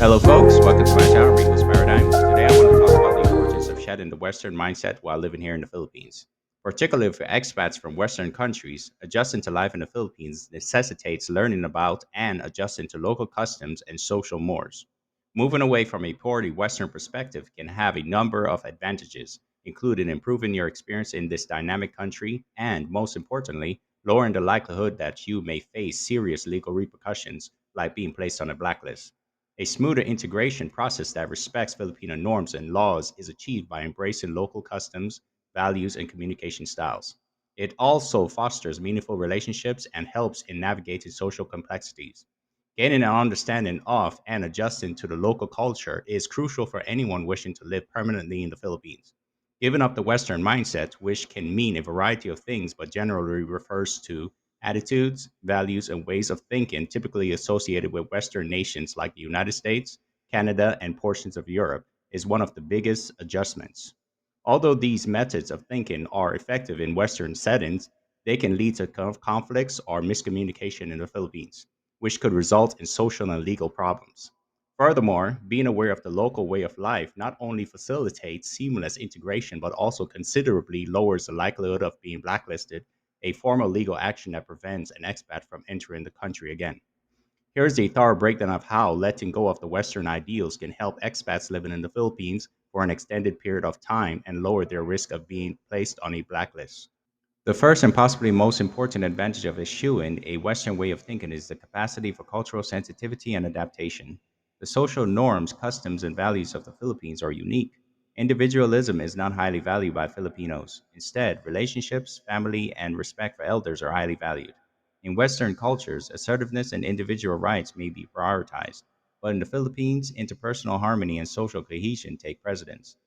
Hello, folks. Welcome to my channel, Rico's Paradigm. Today, I want to talk about the importance of shedding the Western mindset while living here in the Philippines. Particularly for expats from Western countries, adjusting to life in the Philippines necessitates learning about and adjusting to local customs and social mores. Moving away from a purely Western perspective can have a number of advantages, including improving your experience in this dynamic country and, most importantly, lowering the likelihood that you may face serious legal repercussions like being placed on a blacklist. A smoother integration process that respects Filipino norms and laws is achieved by embracing local customs, values, and communication styles. It also fosters meaningful relationships and helps in navigating social complexities. Gaining an understanding of and adjusting to the local culture is crucial for anyone wishing to live permanently in the Philippines. Giving up the Western mindset, which can mean a variety of things but generally refers to attitudes, values, and ways of thinking typically associated with Western nations like the United States, Canada, and portions of Europe, is one of the biggest adjustments. Although these methods of thinking are effective in Western settings, they can lead to conflicts or miscommunication in the Philippines, which could result in social and legal problems. Furthermore, being aware of the local way of life not only facilitates seamless integration but also considerably lowers the likelihood of being blacklisted, a formal legal action that prevents an expat from entering the country again. Here's a thorough breakdown of how letting go of the Western ideals can help expats living in the Philippines for an extended period of time and lower their risk of being placed on a blacklist. The first and possibly most important advantage of eschewing a Western way of thinking is the capacity for cultural sensitivity and adaptation. The social norms, customs, and values of the Philippines are unique. Individualism is not highly valued by Filipinos. Instead, relationships, family, and respect for elders are highly valued. In Western cultures, assertiveness and individual rights may be prioritized, but in the Philippines, interpersonal harmony and social cohesion take precedence.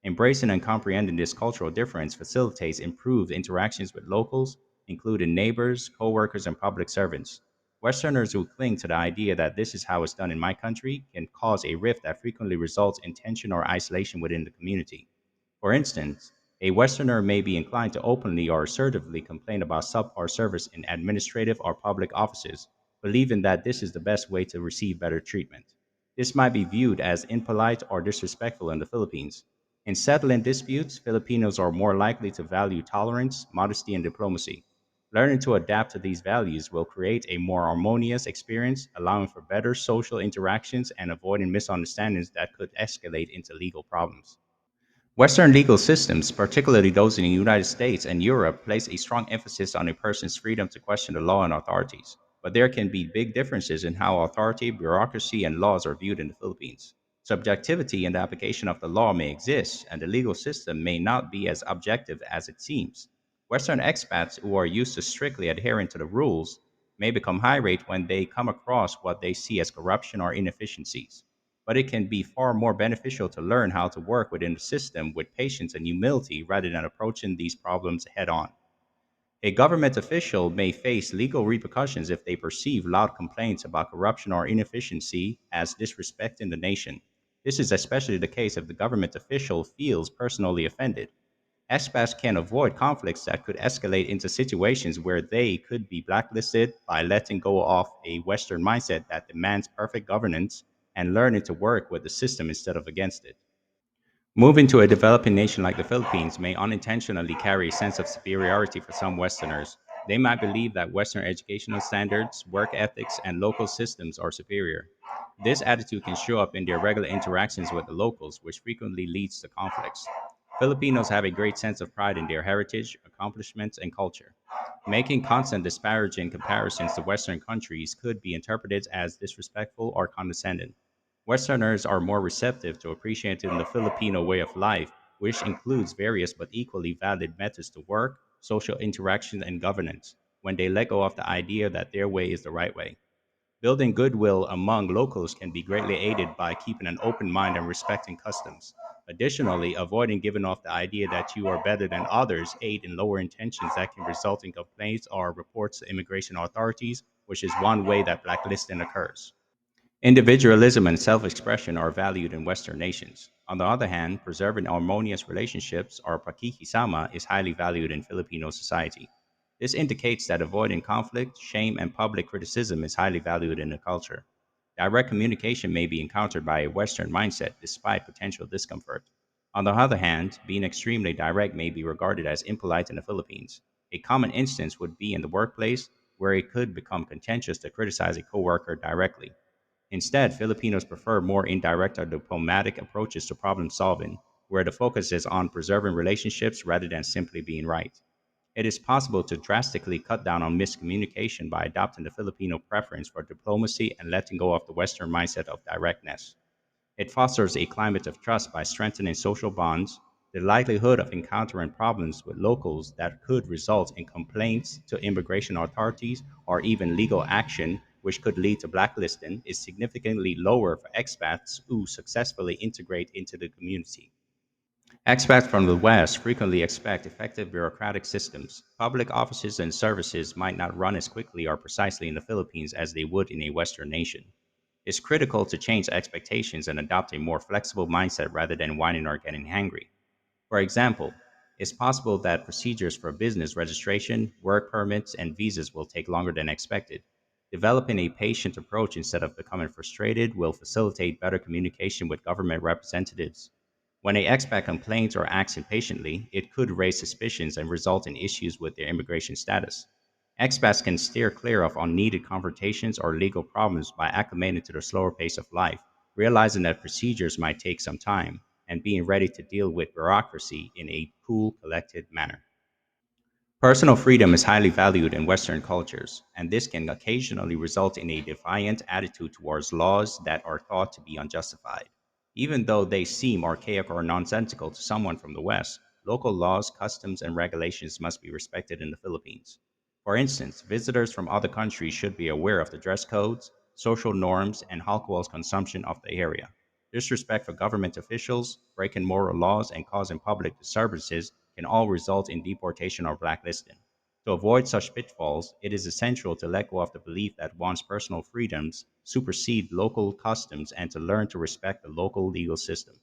Embracing and comprehending this cultural difference facilitates improved interactions with locals, including neighbors, co-workers, and public servants. Westerners who cling to the idea that this is how it's done in my country can cause a rift that frequently results in tension or isolation within the community. For instance, a Westerner may be inclined to openly or assertively complain about subpar service in administrative or public offices, believing that this is the best way to receive better treatment. This might be viewed as impolite or disrespectful in the Philippines. In settling disputes, Filipinos are more likely to value tolerance, modesty, and diplomacy. Learning to adapt to these values will create a more harmonious experience, allowing for better social interactions and avoiding misunderstandings that could escalate into legal problems. Western legal systems, particularly those in the United States and Europe, place a strong emphasis on a person's freedom to question the law and authorities. But there can be big differences in how authority, bureaucracy, and laws are viewed in the Philippines. Subjectivity in the application of the law may exist, and the legal system may not be as objective as it seems. Western expats who are used to strictly adhering to the rules may become irate when they come across what they see as corruption or inefficiencies, but it can be far more beneficial to learn how to work within the system with patience and humility rather than approaching these problems head on. A government official may face legal repercussions if they perceive loud complaints about corruption or inefficiency as disrespecting the nation. This is especially the case if the government official feels personally offended. Expats can avoid conflicts that could escalate into situations where they could be blacklisted by letting go of a Western mindset that demands perfect governance and learning to work with the system instead of against it. Moving to a developing nation like the Philippines may unintentionally carry a sense of superiority for some Westerners. They might believe that Western educational standards, work ethics, and local systems are superior. This attitude can show up in their regular interactions with the locals, which frequently leads to conflicts. Filipinos have a great sense of pride in their heritage, accomplishments, and culture. Making constant disparaging comparisons to Western countries could be interpreted as disrespectful or condescending. Westerners are more receptive to appreciating the Filipino way of life, which includes various but equally valid methods to work, social interaction, and governance, when they let go of the idea that their way is the right way. Building goodwill among locals can be greatly aided by keeping an open mind and respecting customs. Additionally, avoiding giving off the idea that you are better than others aid in lower intentions that can result in complaints or reports to immigration authorities, which is one way that blacklisting occurs. Individualism and self expression are valued in Western nations. On the other hand, preserving harmonious relationships or pakikisama is highly valued in Filipino society. This indicates that avoiding conflict, shame, and public criticism is highly valued in the culture. Direct communication may be encountered by a Western mindset despite potential discomfort. On the other hand, being extremely direct may be regarded as impolite in the Philippines. A common instance would be in the workplace, where it could become contentious to criticize a coworker directly. Instead, Filipinos prefer more indirect or diplomatic approaches to problem solving, where the focus is on preserving relationships rather than simply being right. It is possible to drastically cut down on miscommunication by adopting the Filipino preference for diplomacy and letting go of the Western mindset of directness. It fosters a climate of trust by strengthening social bonds. The likelihood of encountering problems with locals that could result in complaints to immigration authorities or even legal action, which could lead to blacklisting, is significantly lower for expats who successfully integrate into the community. Expats from the West frequently expect effective bureaucratic systems. Public offices and services might not run as quickly or precisely in the Philippines as they would in a Western nation. It's critical to change expectations and adopt a more flexible mindset rather than whining or getting angry. For example, it's possible that procedures for business registration, work permits, and visas will take longer than expected. Developing a patient approach instead of becoming frustrated will facilitate better communication with government representatives. When a expat complains or acts impatiently, it could raise suspicions and result in issues with their immigration status. Expats can steer clear of unneeded confrontations or legal problems by acclimating to the slower pace of life, realizing that procedures might take some time, and being ready to deal with bureaucracy in a cool, collected manner. Personal freedom is highly valued in Western cultures, and this can occasionally result in a defiant attitude towards laws that are thought to be unjustified. Even though they seem archaic or nonsensical to someone from the West, local laws, customs, and regulations must be respected in the Philippines. For instance, visitors from other countries should be aware of the dress codes, social norms, and alcohol consumption of the area. Disrespect for government officials, breaking moral laws, and causing public disturbances can all result in deportation or blacklisting. To avoid such pitfalls, it is essential to let go of the belief that one's personal freedoms supersede local customs and to learn to respect the local legal system.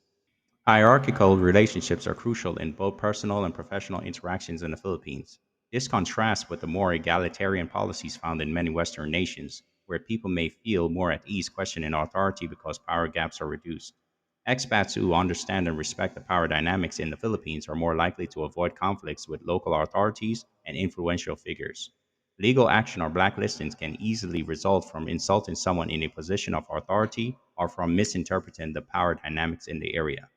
Hierarchical relationships are crucial in both personal and professional interactions in the Philippines. This contrasts with the more egalitarian policies found in many Western nations, where people may feel more at ease questioning authority because power gaps are reduced. Expats who understand and respect the power dynamics in the Philippines are more likely to avoid conflicts with local authorities and influential figures. Legal action or blacklistings can easily result from insulting someone in a position of authority or from misinterpreting the power dynamics in the area.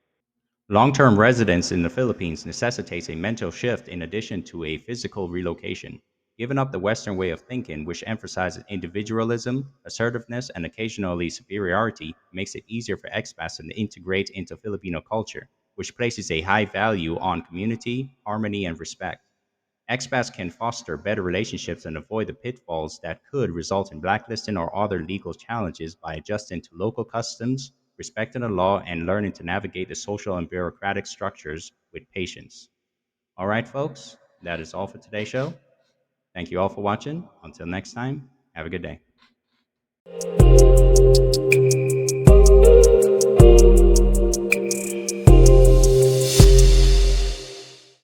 Long term residence in the Philippines necessitates a mental shift in addition to a physical relocation. Giving up the Western way of thinking, which emphasizes individualism, assertiveness, and occasionally superiority, makes it easier for expats to integrate into Filipino culture, which places a high value on community, harmony, and respect. Expats can foster better relationships and avoid the pitfalls that could result in blacklisting or other legal challenges by adjusting to local customs, respecting the law, and learning to navigate the social and bureaucratic structures with patience. All right, folks, that is all for today's show. Thank you all for watching. Until next time, have a good day.